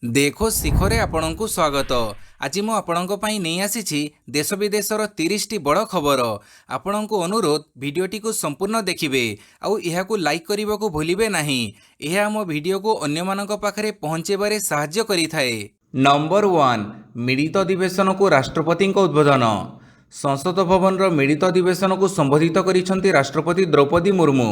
देखो शिखरे आपणଙ୍କୁ स्वागत। आज मु आपणଙ୍କ ପାଇଁ ନେଇ ଆସିଛି देश विदेशर 30ଟି बड़ खबर। आपणଙ୍କୁ अनुरोध भिडियोटी को संपूर्ण देखिबे आउ एहाकु लाइक करने को भूलिबे नहीं। यह आम भिडियो को अन्यमानक पाखरे पहुँचेबारे साहाय्य करिथाए। नंबर 1 मिलित अधिवेशन को राष्ट्रपति उद्बोधन। संसद भवन मिलित अधिवेशन को संबोधित करिसेंती राष्ट्रपति द्रौपदी मुर्मू।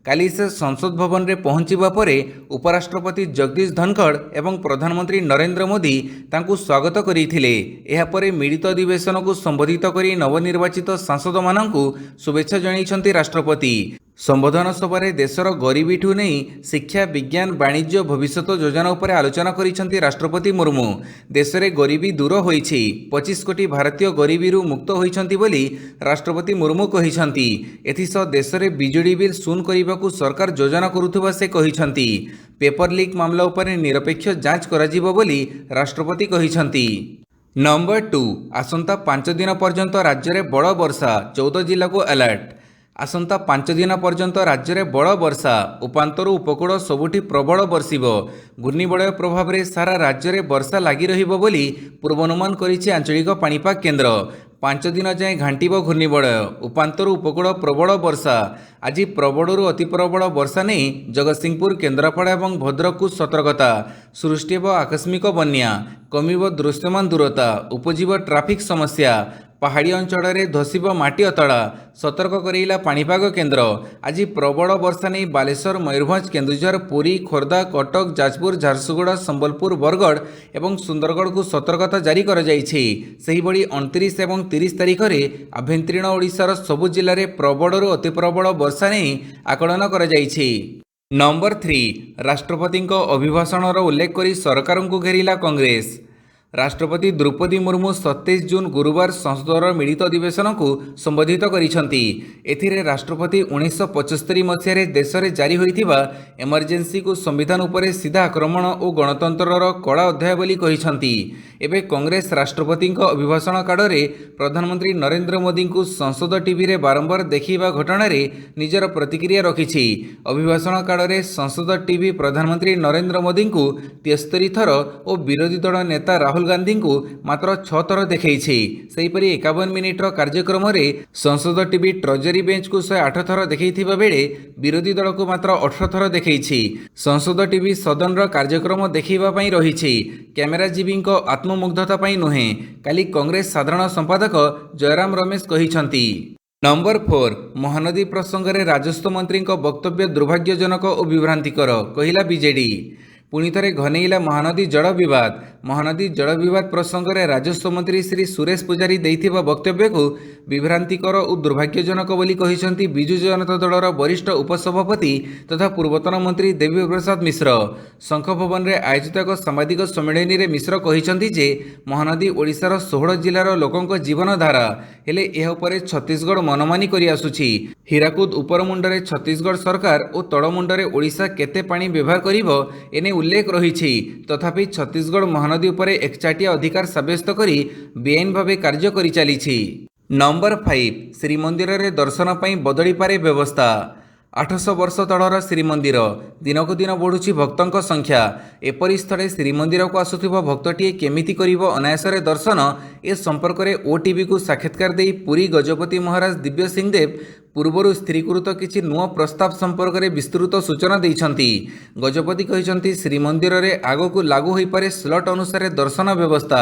काली से संसद भवन में पहुंचवा परे उपराष्ट्रपति जगदीश धनखड़ एवं प्रधानमंत्री नरेंद्र मोदी तांकु स्वागत करिथिले। एहा परे मिलित अधिवेशन को संबोधित करी नवनिर्वाचित सांसद मानंकु शुभेच्छा जणाइछंती राष्ट्रपति। संबोधन सभारे देशर गरीबी ठू नहीं शिक्षा विज्ञान वाणिज्य भविष्यत योजना उपर आलोचना करिसेंती राष्ट्रपति मुर्मू। देश में गरीबी दूर होईछि, 25 कोटी भारतीय गरीबी मुक्त होईछंती बोली राष्ट्रपति मुर्मू कहिछंती। एथिसह देश में बिजुली बिल शून्य करने सरकार योजना करुथुबा से कहिछंती। पेपर लीक मामला उपर निरपेक्ष जांच कराजिबो बोली राष्ट्रपति कहिछंती। नंबर 2 आसंता 5 दिन पर्यंत राज्य में बड़ वर्षा, 14 जिला को अलर्ट। आसंता 5 दिन पर्यंत राज्य में बड़ वर्षा, उपांतर उपकूल सबुठी प्रबल बर्षिब। घूर्णिबलय प्रभाव में सारा राज्य में वर्षा लगी रहिबो बोली पूर्वानुमान करिछि आंचलिक पाणीपाग केन्द्र। 5 दिन जाए घांटिब घूर्णिबलय, उपांतर उपकूल प्रबल वर्षा। आज प्रबलरू अति प्रबल वर्षा नहीं जगतसिंहपुर केन्द्रापड़ा और भद्रक को सतर्कता। सृष्टि हेब आकस्मिक बन्या, कमिब दृश्यमान दूरता, उपजिब ट्राफिक समस्या, पहाड़ी अंचल में धसिब माटी अतड़ा, सतर्क करेला पाणीपाग केन्द्र। आज प्रबल वर्षा नहीं बालेश्वर मयूरभंज केन्दुझर पुरी खोर्धा कटक जाजपुर झारसुगुड़ा संबलपुर बरगढ़ और सुंदरगढ़ को सतर्कता जारी कर जाइछि। सेहि भली 29 और 30 तारिख में आभ्यंतरीण ओडिशार सबु जिले में प्रबलरू अति प्रबल वर्षा नहीं आकलन कर जाइछि। नंबर 3 राष्ट्रपति अभिभाषणर उल्लेख करी सरकार को घेरिला कांग्रेस। राष्ट्रपति द्रौपदी मुर्मू 27 जून गुरुवार संसदर मिलित अधिवेशन को संबोधित करिसेंती। एथिरे राष्ट्रपति 1975 मसीह देश में जारी होइथिबा इमरजेंसी को संविधान उपरे सीधा आक्रमण और गणतंत्रर कड़ा अध्याय बोली कहिसेंती। एबे कांग्रेस राष्ट्रपति अभिभाषण काଳରେ प्रधानमंत्री नरेंद्र मोदी को संसद टीवी रे बारंबार देखिबा घटना रे निजर प्रतिक्रिया रखिछि। अभिभाषण काଳରେ संसद टीवी प्रधानमंत्री नरेंद्र मोदी को 73 थर और विरोधी दल नेता राहुल गांधी को मात्र 6 थर देखैछि। सेहिपरि 51 मिनिटर कार्यक्रम रे संसद टीवी ट्रेजरी बेंच को 108 थर देखैथिबा बेले विरोधी दल को मात्र 18 थर देखैछि। संसद टीवी सदन रो कार्यक्रम देखिबा पई रहिछि, कैमेरा जीवी को आत्ममुग्धता पई नुहे, काली कांग्रेस साधारण संपादक जयराम रमेश कहिछंती। नंबर 4 महानदी प्रसंग में राजस्व मंत्री वक्तव्य दुर्भाग्यजनक और विभ्रांतिकर कहिला बीजेडी। पुणी थे घनेइला महानदी जल विवाद। महानदी जल विवाद प्रसंग में राजस्व मंत्री श्री सुरेश पूजारी देइथिबा वक्तव्य को विभ्रांतिकर और दुर्भाग्यजनक बोली कहिसेंती बिजु जनता दलर वरिष्ठ उपसभापति तथा पूर्वतन मंत्री देवी प्रसाद मिश्र। शंख भवन में आयोजित एक सांबादिक सम्मेलन में मिश्र कहिसेंती जे महानदी ओडिशार 16 जिलार लोकंक जीवनधारा, हेले एहा उपरे छत्तीसगढ़ मनमानी करि आसुछि। हीराकुद उपर मुंडरे छत्तीसगढ़ सरकार और तड़ मुंडरे ओडिशा केते पानी व्यवहार करिवो एने उल्लेख रही। तथापि छत्तीसगढ़ महानदी उपरे एकचाटिया अधिकार सब्यस्त करी बेआईन भावे कार्य करि चलिछि। नंबर 5 श्रीमंदिर रे दर्शन पई बदली पारे व्यवस्था। 800 वर्ष तलर श्रीमंदिर, दिनकु दिन बढ़ुछि भक्तों संख्या। एपरी स्थले श्रीमंदिर को आसुथिबा भक्तटीए केमिति करिवो अनायासरे दर्शन, ए संपर्क में ओटीवी को साक्षात्कार दे पुरी गजपति महाराज दिव्य सिंहदेव पूर्वर स्थिरीकृत किछि नुआ प्रस्ताव संपर्क में विस्तृत सूचना देइछंती। गजपति कहिछंती श्रीमंदिर रे आगो लागू होई पारे स्लॉट अनुसार दर्शन व्यवस्था।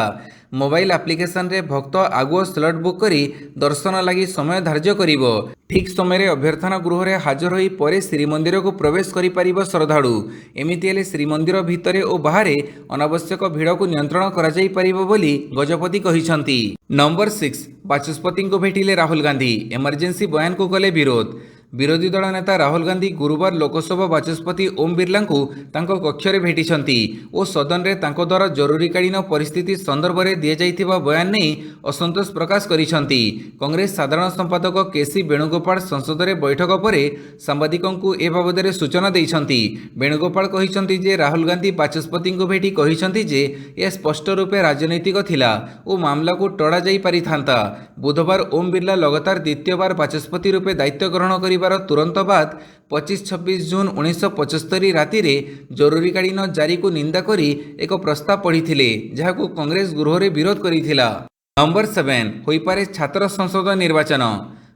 मोबाइल एप्लिकेशन रे भक्त आगुआ स्लॉट बुक करी दर्शन लगी समय धार्य करिवो। ठीक समय अभ्यर्थना गृह रे हाजर होई परे श्रीमंदिर को प्रवेश करि परिबो श्रद्धालु। एमिति हेले श्रीमंदिर भितरे और बाहरे अनावश्यक भीड़ को नियंत्रण करा जाई परिबो बोली गजपति कहिछंती। नंबर 6 बाचस्पति को भेटिले राहुल गांधी, इमरजेंसी बयान को कले विरोध। विरोधी दल नेता राहुल गांधी गुरुवार लोकसभा बाचस्पति ओम बिरला को तांको कक्षरे भेटिछंती और सदन रे तांको द्वारा जरूरीकालीन परिस्थिति संदर्भ में दिया जाइथिबा बयान नहीं असंतोष प्रकाश करिछंती। कांग्रेस साधारण संपादक केसी वेणुगोपाल संसद रे बैठक पर सांबादिकों को ए बाबद सूचना देइछंती। वेणुगोपाल कहिछंती जे राहुल गांधी बाचस्पति को भेटी कहिछंती जे यह स्पष्ट रूपे राजनैतिक थिला और मामला को टड़ा जाई पारिथांता। बुधवार ओम बिरला लगातार द्वितीय बार बाचस्पति रूपे दायित्व ग्रहण करिबा କରିବାର ତୁରନ୍ତ ବାଦ 25-26 ଜୁନ୍ 1975 ରାତିରେ ଜରୁରୀକାଳୀନ ଜାରିକୁ ନିନ୍ଦା କରି ଏକ ପ୍ରସ୍ତାବ ପଢ଼ିଥିଲେ, ଯାହାକୁ କଂଗ୍ରେସ ଗୃହରେ ବିରୋଧ କରିଥିଲା। ନମ୍ବର 7 ହୋଇପାରେ ଛାତ୍ର ସଂସଦ ନିର୍ବାଚନ।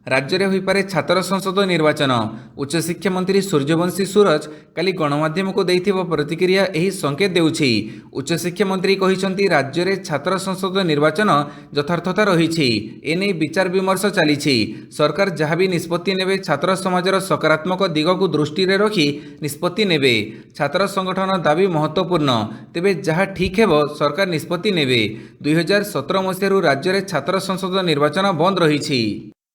ରାଜ୍ୟରେ ହୋଇପାରେ ଛାତ୍ର ସଂସଦ ନିର୍ବାଚନ। ଉଚ୍ଚଶିକ୍ଷା ମନ୍ତ୍ରୀ ସୂର୍ଯ୍ୟବଂଶୀ ସୁରଜ କାଲି ଗଣମାଧ୍ୟମକୁ ଦେଇଥିବା ପ୍ରତିକ୍ରିୟା ଏହି ସଂକେତ ଦେଉଛି। ଉଚ୍ଚଶିକ୍ଷା ମନ୍ତ୍ରୀ କହିଛନ୍ତି, ରାଜ୍ୟରେ ଛାତ୍ର ସଂସଦ ନିର୍ବାଚନ ଯଥାର୍ଥତା ରହିଛି। ଏନେଇ ବିଚାର ବିମର୍ଶ ଚାଲିଛି। ସରକାର ଯାହା ବି ନିଷ୍ପତ୍ତି ନେବେ ଛାତ୍ର ସମାଜର ସକାରାତ୍ମକ ଦିଗକୁ ଦୃଷ୍ଟିରେ ରଖି ନିଷ୍ପତ୍ତି ନେବେ। ଛାତ୍ର ସଂଗଠନ ଦାବି ମହତ୍ତ୍ୱପୂର୍ଣ୍ଣ, ତେବେ ଯାହା ଠିକ୍ ହେବ ସରକାର ନିଷ୍ପତ୍ତି ନେବେ। 2017 ମସିହାରୁ ରାଜ୍ୟରେ ଛାତ୍ର ସଂସଦ ନିର୍ବାଚନ ବନ୍ଦ ରହିଛି।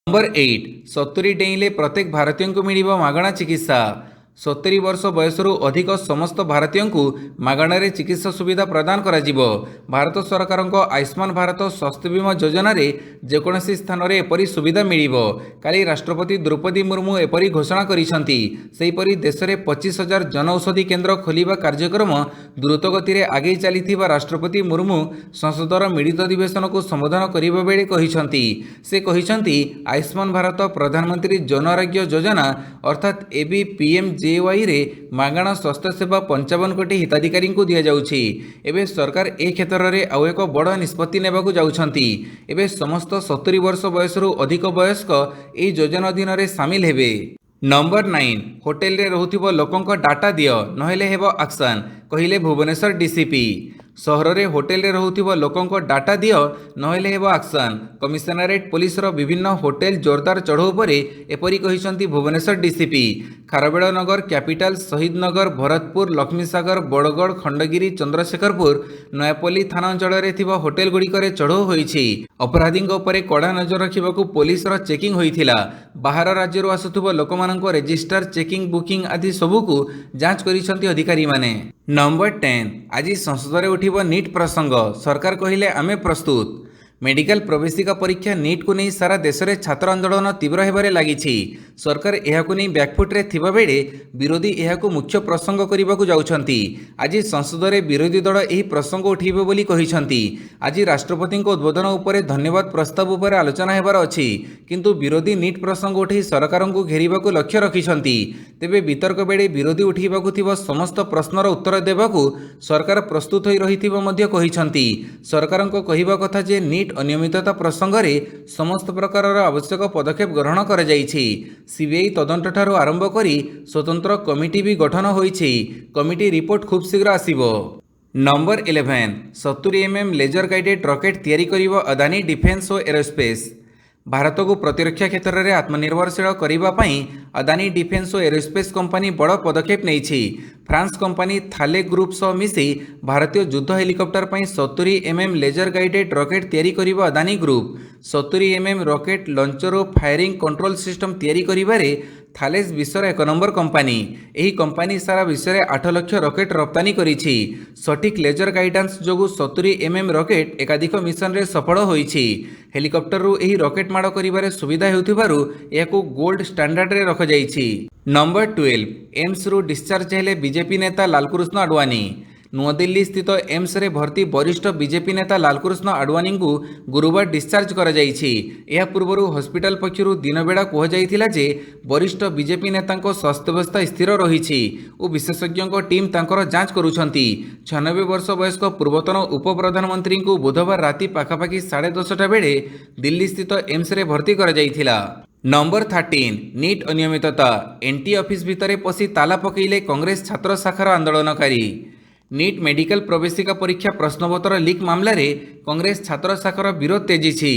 ନମ୍ବର 8 70 ଡେଇଁଲେ ପ୍ରତ୍ୟେକ ଭାରତୀୟଙ୍କୁ ମିଳିବ ମାଗଣା ଚିକିତ୍ସା। 70 ବର୍ଷ ବୟସରୁ ଅଧିକ ସମସ୍ତ ଭାରତୀୟଙ୍କୁ ମାଗଣାରେ ଚିକିତ୍ସା ସୁବିଧା ପ୍ରଦାନ କରାଯିବ। ଭାରତ ସରକାରଙ୍କ ଆୟୁଷ୍ମାନ ଭାରତ ସ୍ୱାସ୍ଥ୍ୟ ବୀମା ଯୋଜନାରେ ଯେକୌଣସି ସ୍ଥାନରେ ଏପରି ସୁବିଧା ମିଳିବ। କାଲି ରାଷ୍ଟ୍ରପତି ଦ୍ରୌପଦୀ ମୁର୍ମୁ ଏପରି ଘୋଷଣା କରିଛନ୍ତି। ସେହିପରି ଦେଶରେ 25,000 ଜନଔଷଧି କେନ୍ଦ୍ର ଖୋଲିବା କାର୍ଯ୍ୟକ୍ରମ ଦ୍ରୁତଗତିରେ ଆଗେଇ ଚାଲିଥିବା ରାଷ୍ଟ୍ରପତି ମୁର୍ମୁ ସଂସଦର ମିଳିତ ଅଧିବେଶନକୁ ସମ୍ବୋଧନ କରିବା ବେଳେ କହିଛନ୍ତି। ସେ କହିଛନ୍ତି, ଆୟୁଷ୍ମାନ ଭାରତ ପ୍ରଧାନମନ୍ତ୍ରୀ ଜନ ଆରୋଗ୍ୟ ଯୋଜନା ଅର୍ଥାତ୍ ABPMJYରେ ମାଗଣା ସ୍ୱାସ୍ଥ୍ୟସେବା 55 କୋଟି ହିତାଧିକାରୀଙ୍କୁ ଦିଆଯାଉଛି। ଏବେ ସରକାର ଏ କ୍ଷେତ୍ରରେ ଆଉ ଏକ ବଡ଼ ନିଷ୍ପତ୍ତି ନେବାକୁ ଯାଉଛନ୍ତି। ଏବେ ସମସ୍ତ 70 ବର୍ଷ ବୟସରୁ ଅଧିକ ବୟସ୍କ ଏହି ଯୋଜନା ଅଧୀନରେ ସାମିଲ ହେବେ। ନମ୍ବର 9 ହୋଟେଲରେ ରହୁଥିବା ଲୋକଙ୍କ ଡାଟା ଦିଅ, ନହେଲେ ହେବ ଆକ୍ସନ, କହିଲେ ଭୁବନେଶ୍ୱର DCP। ସହରରେ ହୋଟେଲରେ ରହୁଥିବା ଲୋକଙ୍କ ଡାଟା ଦିଅ, ନହେଲେ ହେବ ଆକ୍ସନ। କମିଶନରେଟ୍ ପୋଲିସର ବିଭିନ୍ନ ହୋଟେଲ ଜୋରଦାର ଚଢ଼ଉ ପରେ ଏପରି କହିଛନ୍ତି ଭୁବନେଶ୍ୱର DCP। ଖାରବେଳ ନଗର, କ୍ୟାପିଟାଲ, ଶହୀଦ ନଗର, ଭରତପୁର, ଲକ୍ଷ୍ମୀସାଗର, ବଡ଼ଗଡ଼, ଖଣ୍ଡଗିରି, ଚନ୍ଦ୍ରଶେଖରପୁର, ନୟାପଲ୍ଲୀ ଥାନା ଅଞ୍ଚଳରେ ଥିବା ହୋଟେଲଗୁଡ଼ିକରେ ଚଢ଼ଉ ହୋଇଛି। ଅପରାଧୀଙ୍କ ଉପରେ କଡ଼ା ନଜର ରଖିବାକୁ ପୋଲିସର ଚେକିଂ ହୋଇଥିଲା। ବାହାର ରାଜ୍ୟରୁ ଆସୁଥିବା ଲୋକମାନଙ୍କ ରେଜିଷ୍ଟର, ଚେକିଂ, ବୁକିଂ ଆଦି ସବୁକୁ ଯାଞ୍ଚ କରିଛନ୍ତି ଅଧିକାରୀମାନେ। ନମ୍ବର 10 ଆଜି ସଂସଦରେ ଉଠିବ ନିଟ୍ ପ୍ରସଙ୍ଗ, ସରକାର କହିଲେ ଆମେ ପ୍ରସ୍ତୁତ। ମେଡିକାଲ ପ୍ରବେଶିକା ପରୀକ୍ଷା ନିଟ୍କୁ ନେଇ ସାରା ଦେଶରେ ଛାତ୍ର ଆନ୍ଦୋଳନ ତୀବ୍ର ହେବାରେ ଲାଗିଛି। ସରକାର ଏହାକୁ ନେଇ ବ୍ୟାକଫୁଟ୍ରେ ଥିବାବେଳେ ବିରୋଧୀ ଏହାକୁ ମୁଖ୍ୟ ପ୍ରସଙ୍ଗ କରିବାକୁ ଯାଉଛନ୍ତି। ଆଜି ସଂସଦରେ ବିରୋଧୀ ଦଳ ଏହି ପ୍ରସଙ୍ଗ ଉଠାଇବେ ବୋଲି କହିଛନ୍ତି। ଆଜି ରାଷ୍ଟ୍ରପତିଙ୍କ ଉଦ୍ବୋଧନ ଉପରେ ଧନ୍ୟବାଦ ପ୍ରସ୍ତାବ ଉପରେ ଆଲୋଚନା ହେବାର ଅଛି, କିନ୍ତୁ ବିରୋଧୀ ନିଟ୍ ପ୍ରସଙ୍ଗ ଉଠାଇ ସରକାରଙ୍କୁ ଘେରିବାକୁ ଲକ୍ଷ୍ୟ ରଖିଛନ୍ତି। ତେବେ ବିତର୍କ ବେଳେ ବିରୋଧୀ ଉଠାଇବାକୁ ଥିବା ସମସ୍ତ ପ୍ରଶ୍ନର ଉତ୍ତର ଦେବାକୁ ସରକାର ପ୍ରସ୍ତୁତ ହୋଇ ରହିଥିବା ମଧ୍ୟ କହିଛନ୍ତି। ସରକାରଙ୍କ କହିବା କଥା ଯେ ନିଟ୍ ଅନିୟମିତତା ପ୍ରସଙ୍ଗରେ ସମସ୍ତ ପ୍ରକାରର ଆବଶ୍ୟକ ପଦକ୍ଷେପ ଗ୍ରହଣ କରାଯାଇଛି। CBI ତଦନ୍ତଠାରୁ ଆରମ୍ଭ କରି ସ୍ୱତନ୍ତ୍ର କମିଟି ବି ଗଠନ ହୋଇଛି। କମିଟି ରିପୋର୍ଟ ଖୁବ୍ ଶୀଘ୍ର ଆସିବ। Number 11 70 mm laser guided rocket ତିଆରି କରିବ ଅଦାନୀ ଡିଫେନ୍ସ ଓ ଏରୋସ୍ପେସ୍। ଭାରତକୁ ପ୍ରତିରକ୍ଷା କ୍ଷେତ୍ରରେ ଆତ୍ମନିର୍ଭରଶୀଳ କରିବା ପାଇଁ ଅଦାନୀ ଡିଫେନ୍ସ ଓ ଏରୋସ୍ପେସ୍ କମ୍ପାନୀ ବଡ଼ ପଦକ୍ଷେପ ନେଇଛି। ଫ୍ରାନ୍ସ କମ୍ପାନୀ ଥାଲେ ଗ୍ରୁପ ସହ ମିଶି ଭାରତୀୟ ଯୁଦ୍ଧ ହେଲିକପ୍ଟର ପାଇଁ 70 mm ଲେଜର ଗାଇଡେଡ୍ ରକେଟ୍ ତିଆରି କରିବ Adani group. 70 mm rocket launcher ଓ ଫାୟାରିଂ କଣ୍ଟ୍ରୋଲ ସିଷ୍ଟମ ତିଆରି କରିବାରେ ଥାଲେସ୍ ବିଶ୍ୱର 1 ନମ୍ବର କମ୍ପାନୀ। ଏହି କମ୍ପାନୀ ସାରା ବିଶ୍ୱରେ 8 ଲକ୍ଷ ରକେଟ୍ ରପ୍ତାନି କରିଛି। ସଠିକ୍ ଲେଜର ଗାଇଡାନ୍ସ ଯୋଗୁଁ 70 mm ରକେଟ୍ ଏକାଧିକ ମିଶନରେ ସଫଳ ହୋଇଛି। ହେଲିକପ୍ଟରରୁ ଏହି ରକେଟ୍ ମାଡ଼ କରିବାରେ ସୁବିଧା ହେଉଥିବାରୁ ଏହାକୁ ଗୋଲ୍ଡ ଷ୍ଟାଣ୍ଡାର୍ଡରେ ରଖାଯାଇଛି। ନମ୍ବର 12 ଏମ୍ସରୁ ଡିସଚାର୍ଜ ହେଲେ ବିଜେପି ନେତା ଲାଲକୃଷ୍ଣ ଆଡୱାନୀ। ନୂଆଦିଲ୍ଲୀ ସ୍ଥିତ ଏମ୍ସରେ ଭର୍ତ୍ତି ବରିଷ୍ଠ ବିଜେପି ନେତା ଲାଲକୃଷ୍ଣ ଆଡୱାନୀଙ୍କୁ ଗୁରୁବାର ଡିସଚାର୍ଜ କରାଯାଇଛି। ଏହା ପୂର୍ବରୁ ହସ୍ପିଟାଲ ପକ୍ଷରୁ ଦିନବେଳା କୁହାଯାଇଥିଲା ଯେ ବରିଷ୍ଠ ବିଜେପି ନେତାଙ୍କ ସ୍ୱାସ୍ଥ୍ୟାବସ୍ଥା ସ୍ଥିର ରହିଛି ଓ ବିଶେଷଜ୍ଞଙ୍କ ଟିମ୍ ତାଙ୍କର ଯାଞ୍ଚ କରୁଛନ୍ତି। 96 ବର୍ଷ ବୟସ୍କ ପୂର୍ବତନ ଉପପ୍ରଧାନମନ୍ତ୍ରୀଙ୍କୁ ବୁଧବାର ରାତି ପାଖାପାଖି 10:30 ବେଳେ ଦିଲ୍ଲୀ ସ୍ଥିତ ଏମ୍ସରେ ଭର୍ତ୍ତି କରାଯାଇଥିଲା। ନମ୍ବର 13 ନିଟ୍ ଅନିୟମିତତା, NT ଅଫିସ ଭିତରେ ପଶି ତାଲା ପକାଇଲେ କଂଗ୍ରେସ ଛାତ୍ର ଶାଖାର ଆନ୍ଦୋଳନକାରୀ। ନିଟ୍ ମେଡିକାଲ ପ୍ରବେଶିକା ପରୀକ୍ଷା ପ୍ରଶ୍ନପତ୍ର ଲିକ୍ ମାମଲାରେ କଂଗ୍ରେସ ଛାତ୍ର ଶାଖାର ବିରୋଧ ତେଜିଛି।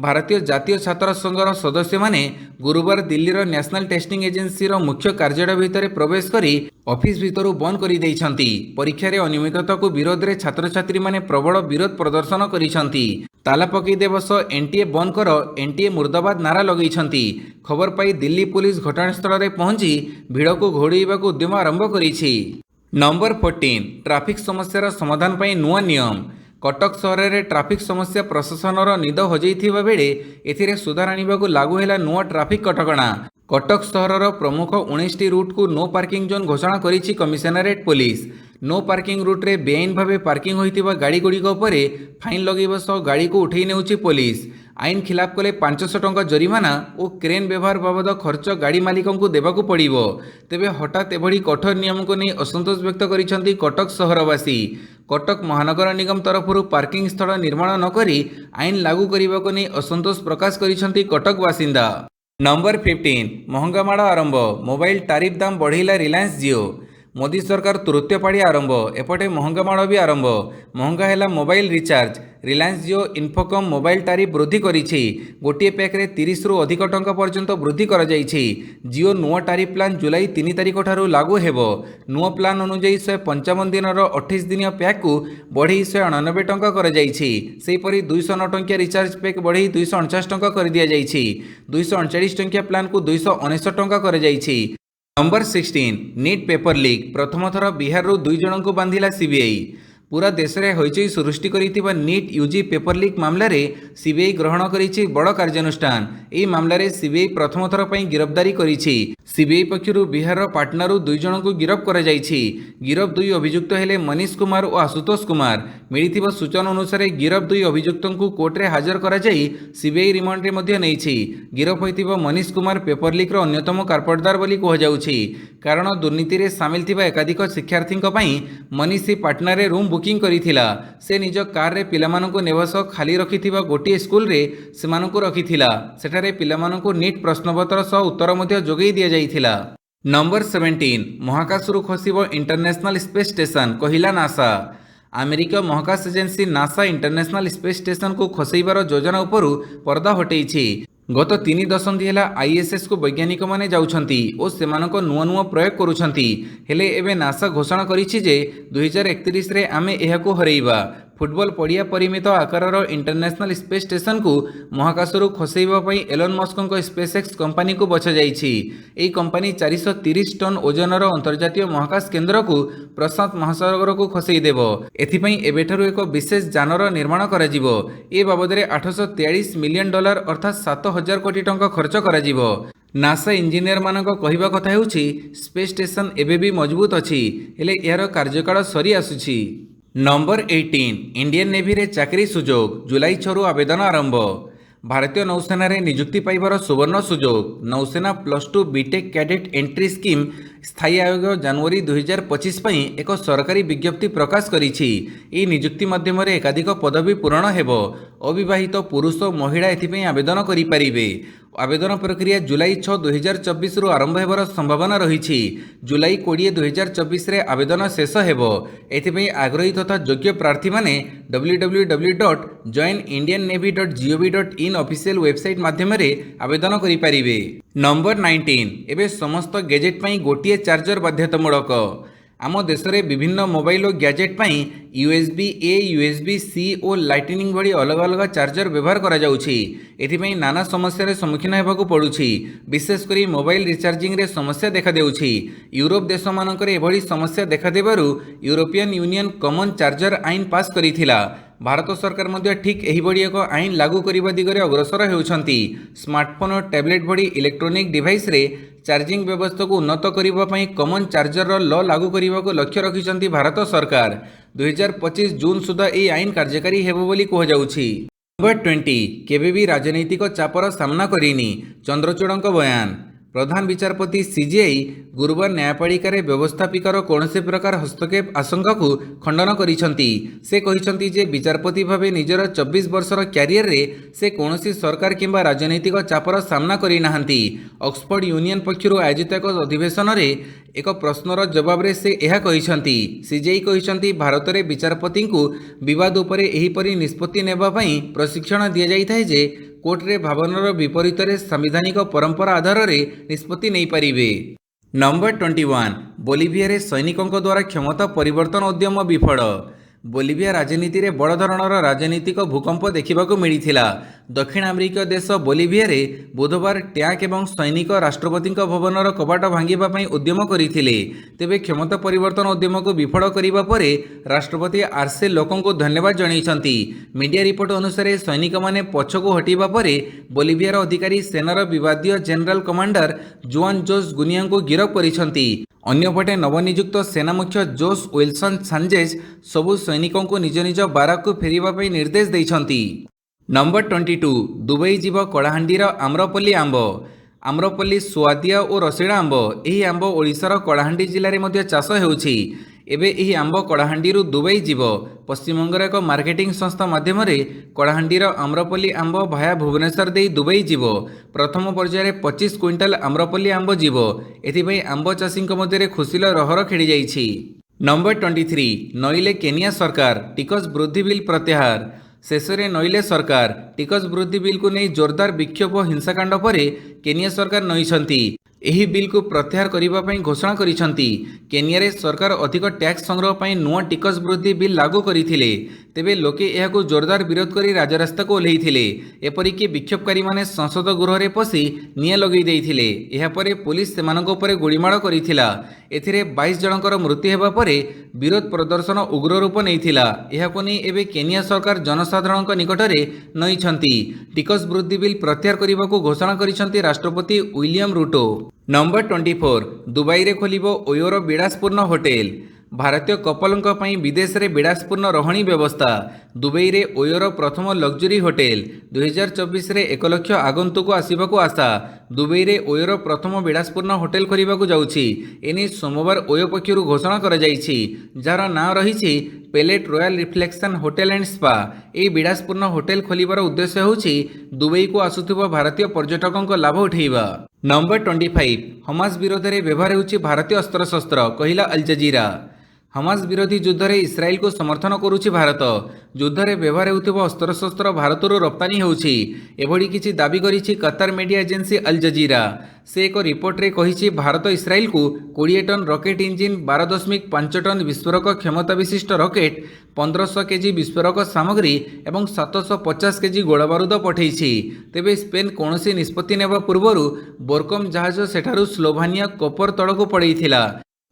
ଭାରତୀୟ ଜାତୀୟ ଛାତ୍ର ସଂଘର ସଦସ୍ୟମାନେ ଗୁରୁବାର ଦିଲ୍ଲୀର ନ୍ୟାସନାଲ ଟେଷ୍ଟିଂ ଏଜେନ୍ସିର ମୁଖ୍ୟ କାର୍ଯ୍ୟାଳୟ ଭିତରେ ପ୍ରବେଶ କରି ଅଫିସ ଭିତରୁ ବନ୍ଦ କରିଦେଇଛନ୍ତି। ପରୀକ୍ଷାରେ ଅନିୟମିତତାକୁ ବିରୋଧରେ ଛାତ୍ରଛାତ୍ରୀମାନେ ପ୍ରବଳ ବିରୋଧ ପ୍ରଦର୍ଶନ କରିଛନ୍ତି। ତାଲା ପକାଇଦେବା ସହ NTA ବନ୍ଦ କର, NTA ମୁର୍ଦାବାଦ ନାରା ଲଗାଇଛନ୍ତି। ଖବର ପାଇ ଦିଲ୍ଲୀ ପୁଲିସ ଘଟଣାସ୍ଥଳରେ ପହଞ୍ଚି ଭିଡ଼କୁ ଘୋଡ଼ାଇବାକୁ ଉଦ୍ୟମ ଆରମ୍ଭ କରିଛି। ନମ୍ବର 14 ଟ୍ରାଫିକ୍ ସମସ୍ୟାର ସମାଧାନ ପାଇଁ ନୂଆ ନିୟମ। କଟକ ସହରରେ ଟ୍ରାଫିକ୍ ସମସ୍ୟା ପ୍ରଶାସନର ନିଦ ହଜାଇଥିବା ବେଳେ ଏଥିରେ ସୁଧାର ଆଣିବାକୁ ଲାଗୁ ହେଲା ନୂଆ ଟ୍ରାଫିକ୍ କଟକଣା। କଟକ ସହରର ପ୍ରମୁଖ 19ଟି ରୁଟ୍କୁ ନୋ ପାର୍କିଂ ଜୋନ୍ ଘୋଷଣା କରିଛି କମିଶନରେଟ୍ ପୋଲିସ। ନୋ ପାର୍କିଂ ରୁଟ୍ରେ ବେଆଇନ ଭାବେ ପାର୍କିଂ ହୋଇଥିବା ଗାଡ଼ିଗୁଡ଼ିକ ଉପରେ ଫାଇନ୍ ଲଗାଇବା ସହ ଗାଡ଼ିକୁ ଉଠାଇ ନେଉଛି ପୋଲିସ। ଆଇନ ଖିଲାପ କଲେ 500 ଟଙ୍କା ଜରିମାନା ଓ କ୍ରେନ୍ ବ୍ୟବହାର ବାବଦ ଖର୍ଚ୍ଚ ଗାଡ଼ି ମାଲିକଙ୍କୁ ଦେବାକୁ ପଡ଼ିବ। ତେବେ ହଠାତ୍ ଏଭଳି କଠୋର ନିୟମକୁ ନେଇ ଅସନ୍ତୋଷ ବ୍ୟକ୍ତ କରିଛନ୍ତି କଟକ ସହରବାସୀ। କଟକ ମହାନଗର ନିଗମ ତରଫରୁ ପାର୍କିଂ ସ୍ଥଳ ନିର୍ମାଣ ନ କରି ଆଇନ ଲାଗୁ କରିବାକୁ ନେଇ ଅସନ୍ତୋଷ ପ୍ରକାଶ କରିଛନ୍ତି କଟକ ବାସିନ୍ଦା। ନମ୍ବର 15 ମହଙ୍ଗା ମାଡ଼ ଆରମ୍ଭ, ମୋବାଇଲ ଟାରିଫ ଦାମ ବଢ଼େଇଲା ରିଲାଏନ୍ସ ଜିଓ। ମୋଦି ସରକାର ତୃତୀୟ ପାଳି ଆରମ୍ଭ, ଏପଟେ ମହଙ୍ଗା ମାଡ଼ ବି ଆରମ୍ଭ। ମହଙ୍ଗା ହେଲା mobile recharge. Reliance Jio Infocomm mobile tariff ବୃଦ୍ଧି କରିଛି। ଗୋଟିଏ ପ୍ୟାକ୍ରେ 30ରୁ ଅଧିକ ଟଙ୍କା ପର୍ଯ୍ୟନ୍ତ ବୃଦ୍ଧି କରାଯାଇଛି। ଜିଓ ନୂଆ ଟାରିଫ ପ୍ଲାନ୍ ଜୁଲାଇ 3 ତାରିଖ ଠାରୁ ଲାଗୁ ହେବ। ନୂଆ ପ୍ଲାନ୍ ଅନୁଯାୟୀ 155 ଦିନର 28 ଦିନିଆ ପ୍ୟାକ୍କୁ ବଢ଼େଇ 199 ଟଙ୍କା କରାଯାଇଛି। ସେହିପରି 209 ଟଙ୍କିଆ ରିଚାର୍ଜ ପ୍ୟାକ୍ ବଢ଼େଇ 249 ଟଙ୍କା କରିଦିଆଯାଇଛି। 239 ଟଙ୍କିଆ ପ୍ଲାନ୍କୁ 269 ଟଙ୍କା କରାଯାଇଛି। ନମ୍ବର 16 ନିଟ୍ ପେପର ଲିକ୍, ପ୍ରଥମ ଥର ବିହାରରୁ 2 ଜଣଙ୍କୁ ବାନ୍ଧିଲା ସିବିଆଇ। ପୁରା ଦେଶରେ ହଇଚଇ ସୃଷ୍ଟି କରିଥିବା ନିଟ୍ ୟୁଜି ପେପର ଲିକ୍ ମାମଲାରେ ସିବିଆଇ ଗ୍ରହଣ କରିଛି ବଡ଼ କାର୍ଯ୍ୟାନୁଷ୍ଠାନ। ଏହି ମାମଲାରେ ସିବିଆଇ ପ୍ରଥମ ଥର ପାଇଁ ଗିରଫଦାରୀ କରିଛି। ସିବିଆଇ ପକ୍ଷରୁ ବିହାରର ପାଟନାରୁ 2 ଜଣଙ୍କୁ ଗିରଫ କରାଯାଇଛି। ଗିରଫ 2 ଅଭିଯୁକ୍ତ ହେଲେ ମନୀଷ କୁମାର ଓ ଆଶୁତୋଷ କୁମାର। ମିଳିଥିବା ସୂଚନା ଅନୁସାରେ ଗିରଫ 2 ଅଭିଯୁକ୍ତଙ୍କୁ କୋର୍ଟରେ ହାଜର କରାଯାଇ ସିବିଆଇ ରିମାଣ୍ଡରେ ମଧ୍ୟ ନେଇଛି। ଗିରଫ ହୋଇଥିବା ମନୀଷ କୁମାର ପେପର ଲିକ୍ର ଅନ୍ୟତମ କାରପଟଦାର ବୋଲି କୁହାଯାଉଛି। କାରଣ ଦୁର୍ନୀତିରେ ସାମିଲ ଥିବା ଏକାଧିକ ଶିକ୍ଷାର୍ଥୀଙ୍କ ପାଇଁ ମନୀଷ ପାଟନାରେ ରୁମ୍ ବୁକିଂ କରିଥିଲା। ସେ ନିଜ କାରରେ ପିଲାମାନଙ୍କୁ ନେବା ସହ ଖାଲି ରଖିଥିବା ଗୋଟିଏ ସ୍କୁଲରେ ସେମାନଙ୍କୁ ରଖିଥିଲା। ସେଠାରେ ପିଲାମାନଙ୍କୁ ନିଟ୍ ପ୍ରଶ୍ନପତ୍ର ସହ ଉତ୍ତର ମଧ୍ୟ ଯୋଗାଇ ଦିଆଯାଇଥିଲା। ନମ୍ବର 17 ମହାକାଶରୁ ଖସିବ ଇଣ୍ଟରନ୍ୟାସନାଲ ସ୍ପେସ୍ ଷ୍ଟେସନ, କହିଲା ନାସା। ଆମେରିକା ମହାକାଶ ଏଜେନ୍ସି ନାସା ଇଣ୍ଟରନ୍ୟାସନାଲ ସ୍ପେସ୍ ଷ୍ଟେସନକୁ ଖସାଇବାର ଯୋଜନା ଉପରୁ ପର୍ଦ୍ଦା ହଟେଇଛି। ଗତ 3 ଦଶନ୍ଧି ହେଲା ଆଇଏସ୍ଏସ୍କୁ ବୈଜ୍ଞାନିକମାନେ ଯାଉଛନ୍ତି ଓ ସେମାନଙ୍କ ନୂଆ ନୂଆ ପ୍ରୟୋଗ କରୁଛନ୍ତି। ହେଲେ ଏବେ ନାସା ଘୋଷଣା କରିଛି ଯେ 2031ରେ ଆମେ ଏହାକୁ ହରାଇବା। ଫୁଟବଲ ପଡ଼ିଆ ପରିମିତ ଆକାରର ଇଣ୍ଟରନ୍ୟାସନାଲ ସ୍ପେସ୍ ଷ୍ଟେସନକୁ ମହାକାଶରୁ ଖସାଇବା ପାଇଁ ଏଲନ୍ ମସ୍କଙ୍କ ସ୍ପେସ୍ଏକ୍ସ କମ୍ପାନୀକୁ ବଛାଯାଇଛି। ଏହି କମ୍ପାନୀ 430 ଟନ୍ ଓଜନର ଅନ୍ତର୍ଜାତୀୟ ମହାକାଶ କେନ୍ଦ୍ରକୁ ପ୍ରଶାନ୍ତ ମହାସାଗରକୁ ଖସାଇ ଦେବ। ଏଥିପାଇଁ ଏବେଠାରୁ ଏକ ବିଶେଷ ଯାନର ନିର୍ମାଣ କରାଯିବ। ଏ ବାବଦରେ $843 ମିଲିୟନ ଅର୍ଥାତ୍ 7,000 କୋଟି ଟଙ୍କା ଖର୍ଚ୍ଚ କରାଯିବ। ନାସା ଇଞ୍ଜିନିୟରମାନଙ୍କ କହିବା କଥା ହେଉଛି ସ୍ପେସ୍ ଷ୍ଟେସନ ଏବେ ବି ମଜବୁତ ଅଛି, ହେଲେ ଏହାର କାର୍ଯ୍ୟକାଳ ସରି ଆସୁଛି। ନମ୍ବର 18 ଇଣ୍ଡିଆନ୍ ନେଭିରେ ଚାକିରି ସୁଯୋଗ, ଜୁଲାଇ 6ରୁ ଆବେଦନ ଆରମ୍ଭ। ଭାରତୀୟ ନୌସେନାରେ ନିଯୁକ୍ତି ପାଇବାର ସୁବର୍ଣ୍ଣ ସୁଯୋଗ। ନୌସେନା +2 ବିଟେକ୍ କ୍ୟାଡେଟ୍ ଏଣ୍ଟ୍ରି ସ୍କିମ୍ ସ୍ଥାୟୀ ଆୟୋଗ ଜାନୁଆରୀ 2025 ପାଇଁ ଏକ ସରକାରୀ ବିଜ୍ଞପ୍ତି ପ୍ରକାଶ କରିଛି। ଏହି ନିଯୁକ୍ତି ମାଧ୍ୟମରେ ଏକାଧିକ ପଦବୀ ପୂରଣ ହେବ। ଅବିବାହିତ ପୁରୁଷ ଓ ମହିଳା ଏଥିପାଇଁ ଆବେଦନ କରିପାରିବେ। ଆବେଦନ ପ୍ରକ୍ରିୟା ଜୁଲାଇ 6, 2024ରୁ ଆରମ୍ଭ ହେବାର ସମ୍ଭାବନା ରହିଛି। ଜୁଲାଇ 20, 2024ରେ ଆବେଦନ ଶେଷ ହେବ। ଏଥିପାଇଁ ଆଗ୍ରହୀ ତଥା ଯୋଗ୍ୟ ପ୍ରାର୍ଥୀମାନେ www.joinindiannavy.gov.in ଅଫିସିଆଲ ୱେବସାଇଟ୍ ମାଧ୍ୟମରେ ଆବେଦନ କରିପାରିବେ। ନମ୍ବର 19 ଏବେ ସମସ୍ତ ଗେଜେଟ୍ ପାଇଁ ଗୋଟିଏ ଚାର୍ଜର ବାଧ୍ୟତାମୂଳକ। ଆମ ଦେଶରେ ବିଭିନ୍ନ ମୋବାଇଲ ଓ ଗ୍ୟାଜେଟ୍ ପାଇଁ USB-A, USB-C ଓ ଲାଇଟନିଂ ଭଳି ଅଲଗା ଅଲଗା ଚାର୍ଜର ବ୍ୟବହାର କରାଯାଉଛି। ଏଥିପାଇଁ ନାନା ସମସ୍ୟାର ସମ୍ମୁଖୀନ ହେବାକୁ ପଡ଼ୁଛି। ବିଶେଷ କରି ମୋବାଇଲ ରିଚାର୍ଜିଂରେ ସମସ୍ୟା ଦେଖାଦେଉଛି। ୟୁରୋପ ଦେଶମାନଙ୍କରେ ଏଭଳି ସମସ୍ୟା ଦେଖାଦେବାରୁ ୟୁରୋପିଆନ୍ ୟୁନିୟନ କମନ୍ ଚାର୍ଜର ଆଇନ ପାସ୍ କରିଥିଲା। ଭାରତ ସରକାର ମଧ୍ୟ ଠିକ୍ ଏହିଭଳି ଏକ ଆଇନ ଲାଗୁ କରିବା ଦିଗରେ ଅଗ୍ରସର ହେଉଛନ୍ତି। ସ୍ମାର୍ଟଫୋନ୍ ଓ ଟ୍ୟାବଲେଟ୍ ଭଳି ଇଲେକ୍ଟ୍ରୋନିକ୍ ଡିଭାଇସରେ ଚାର୍ଜିଂ ବ୍ୟବସ୍ଥାକୁ ଉନ୍ନତ କରିବା ପାଇଁ କମନ୍ ଚାର୍ଜରର ଲାଗୁ କରିବାକୁ ଲକ୍ଷ୍ୟ ରଖିଛନ୍ତି ଭାରତ ସରକାର। 2025 ଜୁନ୍ ସୁଦ୍ଧା ଏହି ଆଇନ କାର୍ଯ୍ୟକାରୀ ହେବ ବୋଲି କୁହାଯାଉଛି। ନମ୍ବର 20 କେବେ ବି ରାଜନୈତିକ ଚାପର ସାମ୍ନା କରିନି, ଚନ୍ଦ୍ରଚୂଡ଼ଙ୍କ ବୟାନ। ପ୍ରଧାନ ବିଚାରପତି ସିଜିଆଇ ଗୁରୁବାର ନ୍ୟାୟପାଳିକାରେ ବ୍ୟବସ୍ଥାପିକାର କୌଣସି ପ୍ରକାର ହସ୍ତକ୍ଷେପ ଆଶଙ୍କାକୁ ଖଣ୍ଡନ କରିଛନ୍ତି। ସେ କହିଛନ୍ତି ଯେ ବିଚାରପତି ଭାବେ ନିଜର 24 ବର୍ଷର କ୍ୟାରିୟରରେ ସେ କୌଣସି ସରକାର କିମ୍ବା ରାଜନୈତିକ ଚାପର ସାମ୍ନା କରିନାହାନ୍ତି। ଅକ୍ସଫୋର୍ଡ ୟୁନିୟନ ପକ୍ଷରୁ ଆୟୋଜିତ ଏକ ଅଧିବେଶନରେ ଏକ ପ୍ରଶ୍ନର ଜବାବରେ ସେ ଏହା କହିଛନ୍ତି। ସିଜିଆଇ କହିଛନ୍ତି ଭାରତରେ ବିଚାରପତିଙ୍କୁ ବିବାଦ ଉପରେ ଏହିପରି ନିଷ୍ପତ୍ତି ନେବା ପାଇଁ ପ୍ରଶିକ୍ଷଣ ଦିଆଯାଇଥାଏ ଯେ କୋର୍ଟରେ ଭାବନାର ବିପରୀତରେ ସାମ୍ବିଧାନିକ ପରମ୍ପରା ଆଧାରରେ ନିଷ୍ପତ୍ତି ନେଇପାରିବେ। ନମ୍ବର 21 ବୋଲିଭିଆରେ ସୈନିକଙ୍କ ଦ୍ୱାରା କ୍ଷମତା ପରିବର୍ତ୍ତନ ଉଦ୍ୟମ ବିଫଳ। ବୋଲିଭିଆ ରାଜନୀତିରେ ବଡ଼ ଧରଣର ରାଜନୈତିକ ଭୂକମ୍ପ ଦେଖିବାକୁ ମିଳିଥିଲା। ଦକ୍ଷିଣ ଆମେରିକୀୟ ଦେଶ ବୋଲିଭିଆରେ ବୁଧବାର ଟ୍ୟାଙ୍କ ଏବଂ ସୈନିକ ରାଷ୍ଟ୍ରପତିଙ୍କ ଭବନର କବାଟ ଭାଙ୍ଗିବା ପାଇଁ ଉଦ୍ୟମ କରିଥିଲେ। ତେବେ କ୍ଷମତା ପରିବର୍ତ୍ତନ ଉଦ୍ୟମକୁ ବିଫଳ କରିବା ପରେ ରାଷ୍ଟ୍ରପତି ଆର୍ସେ ଲୋକଙ୍କୁ ଧନ୍ୟବାଦ ଜଣାଇଛନ୍ତି। ମିଡିଆ ରିପୋର୍ଟ ଅନୁସାରେ ସୈନିକମାନେ ପଛକୁ ହଟିବା ପରେ ବୋଲିଭିଆର ଅଧିକାରୀ ସେନାର ବିବାଦୀୟ ଜେନେରାଲ କମାଣ୍ଡର ଜୁଆନ ଜୋସ୍ ଗୁନିଆଙ୍କୁ ଗିରଫ କରିଛନ୍ତି। ଅନ୍ୟପଟେ ନବନିଯୁକ୍ତ ସେନା ମୁଖ୍ୟ ଜୋସ୍ ୱିଲସନ୍ ସାଞ୍ଚେଜ ସବୁ ସୈନିକଙ୍କୁ ନିଜ ନିଜ ବାରାକକୁ ଫେରିବା ପାଇଁ ନିର୍ଦ୍ଦେଶ ଦେଇଛନ୍ତି। नंबर 22 दुबई जीव कलाहांडीर आम्रपल्ली आंब आम्रपल्ली सुआदिया और रसीला आंब यही आंब ओडिशार कलाहांडी जिले में चाष होउछि। एबे यही आंब कलाहांडीरू दुबई जीव पश्चिमबंगर एक मार्केटिंग संस्था माध्यम कलाहांडीर आम्रपल्ली आंब भाया भुवनेश्वर दे दुबई जीव प्रथम पर्यायर 25 क्विंटाल आम्रपल्ली आंब जीव एथिपाई आंब चाषी मध्य खुशीर लहर खेली जाइछि। नंबर 23 नईले केनिया सरकार टिकस वृद्धि बिल प्रत्याहार शेष में नईले सरकार टिकस वृद्धि बिल को नहीं जोरदार विक्षोभ और हिंसाकांड पर केनिया सरकार नईछंती एही बिल को प्रत्याहार करने घोषणा करिसंती। केनिया रे सरकार अधिक टैक्स संग्रह पर नुआ टिकस वृद्धि बिल लागू करथिले तेबे लोके एहाको जोरदार विरोध करी राजरास्ता को ओह्लैथिले एपरिक विक्षोभकारी माने संसद गृह रे पसी निया लगै दैथिले एहा परे पुलिस सेमानक उपरे गोलीमाड़ करिथिला एथिरे 22 जनकर मृत्यु हेबा परे विरोध प्रदर्शन उग्र रूप नैथिला एहाको नै एबे केनिया सरकार जनसाधारणक निकटरे नईछंती टिकस वृद्धि बिल प्रत्याहार करने घोषणा करिसंती राष्ट्रपति विलियम रूटो। नंबर 24 दुबई रे खोलिबो ओयोर विलासपूर्ण होटेल भारतीय कपलंक पई विदेश रे विलासपूर्ण रहणी व्यवस्था दुबई रे ओयोर प्रथम लग्जरी होटेल 2024 रे 1 लाख आगंतुक आसिबाकू आशा दुबई रे ओयोर प्रथम विलासपूर्ण होटेल खोलिबाकू जाउछि एने सोमवार ओयो पक्षरु घोषणा करा जाइछि जार नाम रहिछि पेलेट Royal Reflection Hotel and Spa. एई विलासपूर्ण होटेल खोलिबार उद्देश्य होछि दुबई को आसुथिबा भारतीय पर्यटकंक लाभ उठेइबा। नंबर 25 हमास विरोध में व्यवहार होछि भारतीय अस्त्रशस्त्र कहिला अल जजीरा हमास विरोधी युद्ध में इस्राएल को समर्थन करुछि भारत युद्ध में व्यवहार होउथिबा अस्त्रशस्त्र भारतरू रप्तानी होउछि एभଳି किछि दाबी करिछि कतार मीडिया एजेंसी अल जजीरा से एक रिपोर्ट रे कहिछि भारत इस्राएल को 20 टन रॉकेट इंजिन 12.5 टन विस्फोरक क्षमता विशिष्ट रॉकेट 1500 केजी विस्फोरक सामग्री एवं 750 केजी गोला बारूद पठेइछि तेबे स्पेन कोनोसी निष्पत्ति नेबा पूर्वरु बोरकम जहाज सेठारु स्लोभानिया कोपर तळको पड़ैथिला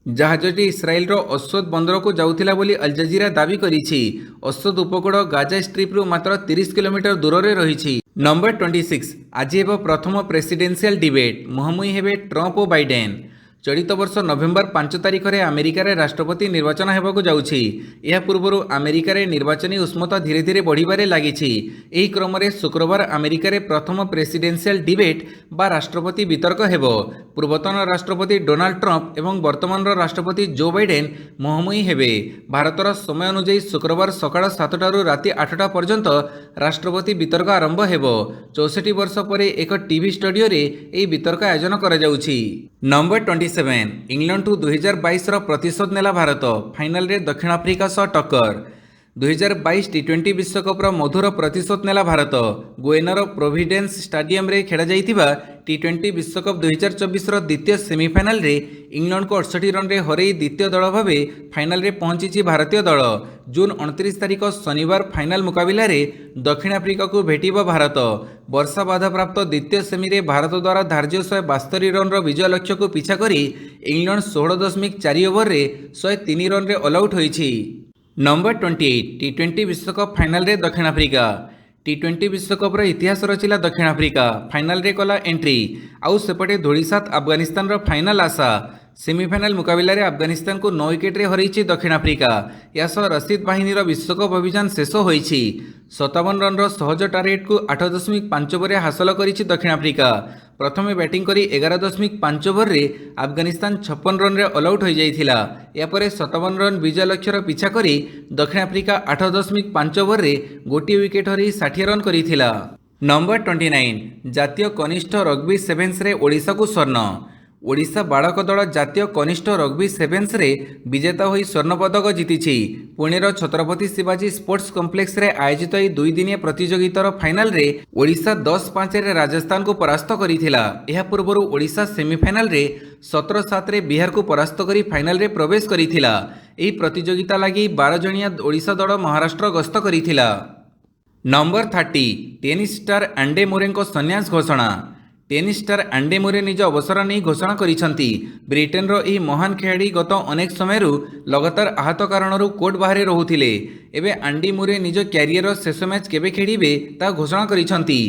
जहाजटी इस्राएल रो अस्वद बंदर को जाउथिला बोली अल जजीरा दाबी करिछि अस्वद उपकूल गाजा स्ट्रिप रु मात्र 30 किलोमीटर दूर रे रहिछि। नंबर 26 आज हेबो प्रथम प्रेसिडेंशियल डिबेट मुहांमुही हेबे ट्रंप और बाइडेन चलित वर्ष नवेम्बर 5 तारिख में अमेरिकार राष्ट्रपति निर्वाचन होगाकू जाउछि यह पूर्व अमेरिकार निर्वाचनी उष्मता धीरे धीरे बढ़िबारे लागिछि एही क्रम में शुक्रवार अमेरिकार प्रथम प्रेसिडेंशियल डिबेट बा राष्ट्रपति वितर्क हेबो पूर्वतन राष्ट्रपति डोनाल्ड ट्रंप एवं वर्तमान राष्ट्रपति जो बाइडेन मुहांमुही हेबे भारतर समय अनुसार शुक्रवार सकाळ 7टारू राति 8टा पर्यंत राष्ट्रपति वितर्क आरंभ हेबो 64 वर्ष पर एक टीवी स्टूडियो रे एही वितर्क आयोजन करा जाउछि। नंबर 27 इंग्लैंड टू 2022 प्रतिशोध नेला भारत फाइनल रे दक्षिण आफ्रिका सह टक्कर 2022 टी20 विश्वकप मधुर प्रतिशोध नेला भारत गोएनर प्रोविडेंस स्टाडियम रे खेला जाइथिबा टी20 विश्वकप 2024 द्वितीय सेमीफाइनल रे इंग्लैंड को 68 रन रे हरई द्वितीय दल भावे फाइनल रे पहुंची भारतीय दल जून 29 तारिख शनिवार फाइनल मुकाबिला रे दक्षिण आफ्रिका को भेटिबा भारत वर्षा बाधा प्राप्त द्वितीय सेमी रे भारत द्वारा धार्य 172 रन विजय लक्ष्य को पीछा करी इंग्लैंड 16.4 ओवर रे 103 रन रे ऑल आउट होईछि। नंबर 28 टी20 विश्वकप फाइनल रे दक्षिण आफ्रिका टी20 विश्वकप इतिहास रचिला दक्षिण आफ्रिका फाइनल रे कला एंट्री आउ सेपटे धूलिसात अफगानिस्तान रो फाइनल आशा सेमीफाइनल मुकाबिला रे अफगानिस्तान को 9 विकेट रे हरैछि दक्षिण आफ्रिका यासह रशीद बाहिनी रो विश्वकप अभियान शेष होईछि 57 रन रो सहज टार्गेट को 8.5 ओवर हासिल करिछि दक्षिण आफ्रिका प्रथमे बैटिंग करी 11.5 ओवर रे अफगानिस्तान 56 रन रे ऑल आउट हो जाइथिला यापरे 57 रन विजय लक्ष्यर पीछा करी दक्षिण आफ्रिका 8.5 ओवर रे गोटी विकेट हरी 60 रन करिथिला। नंबर 29 जातीय कनिष्ठ रग्बी सेवेन्स रे ओडिशा को स्वर्ण ओडिशा बालक दल जातीय कनिष्ठ रग्बी सेवेन्स रे विजेता होई स्वर्ण पदक जीतिछि पुणेर छत्रपति शिवाजी स्पोर्ट्स कॉम्प्लेक्स रे आयोजित एही 2 दिनिया प्रतियोगितार फाइनल रे ओडिशा 10-5 रे राजस्थान को परास्त करिथिला एहा पूर्वरु ओडिशा सेमीफाइनल रे 17-7 रे बिहार को परास्त करी फाइनल रे प्रवेश करिथिला एही प्रतियोगिता लागि 12 जणिया ओडिशा दल महाराष्ट्र गस्त करिथिला। नंबर 30 टेनिस स्टार एंडे मोरे को संन्यास घोषणा टेनिस स्टार एंडे मोरे निज अवसर नहीं घोषणा करिसंती ब्रिटेन रो एही महान खेलाड़ी गत अनेक समय लगातार आहत कारणरू कोर्ट बाहर रहुथिले एबे एंडी मोरे निज क्यारियर शेष मैच केबे खेलिबे ता घोषणा करिसंती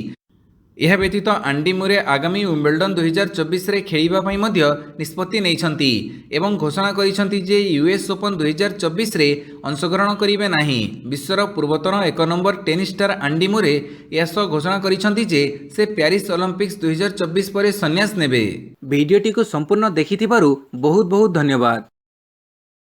ଏହା ବ୍ୟତୀତ ଆଣ୍ଡି ମୁରେ ଆଗାମୀ ୱିମ୍ବଲଡନ୍ 2024ରେ ଖେଳିବା ପାଇଁ ମଧ୍ୟ ନିଷ୍ପତ୍ତି ନେଇଛନ୍ତି ଏବଂ ଘୋଷଣା କରିଛନ୍ତି ଯେ ୟୁଏସ୍ ଓପନ୍ 2024ରେ ଅଂଶଗ୍ରହଣ କରିବେ ନାହିଁ। ବିଶ୍ୱର ପୂର୍ବତନ 1 ନମ୍ବର ଟେନିସ୍ ଷ୍ଟାର ଆଣ୍ଡି ମୁରେ ଏହା ସହ ଘୋଷଣା କରିଛନ୍ତି ଯେ ସେ ପ୍ୟାରିସ୍ ଅଲିମ୍ପିକ୍ସ 2024 ପରେ ସନ୍ନ୍ୟାସ ନେବେ। ଭିଡ଼ିଓଟିକୁ ସମ୍ପୂର୍ଣ୍ଣ ଦେଖିଥିବାରୁ ବହୁତ ବହୁତ ଧନ୍ୟବାଦ।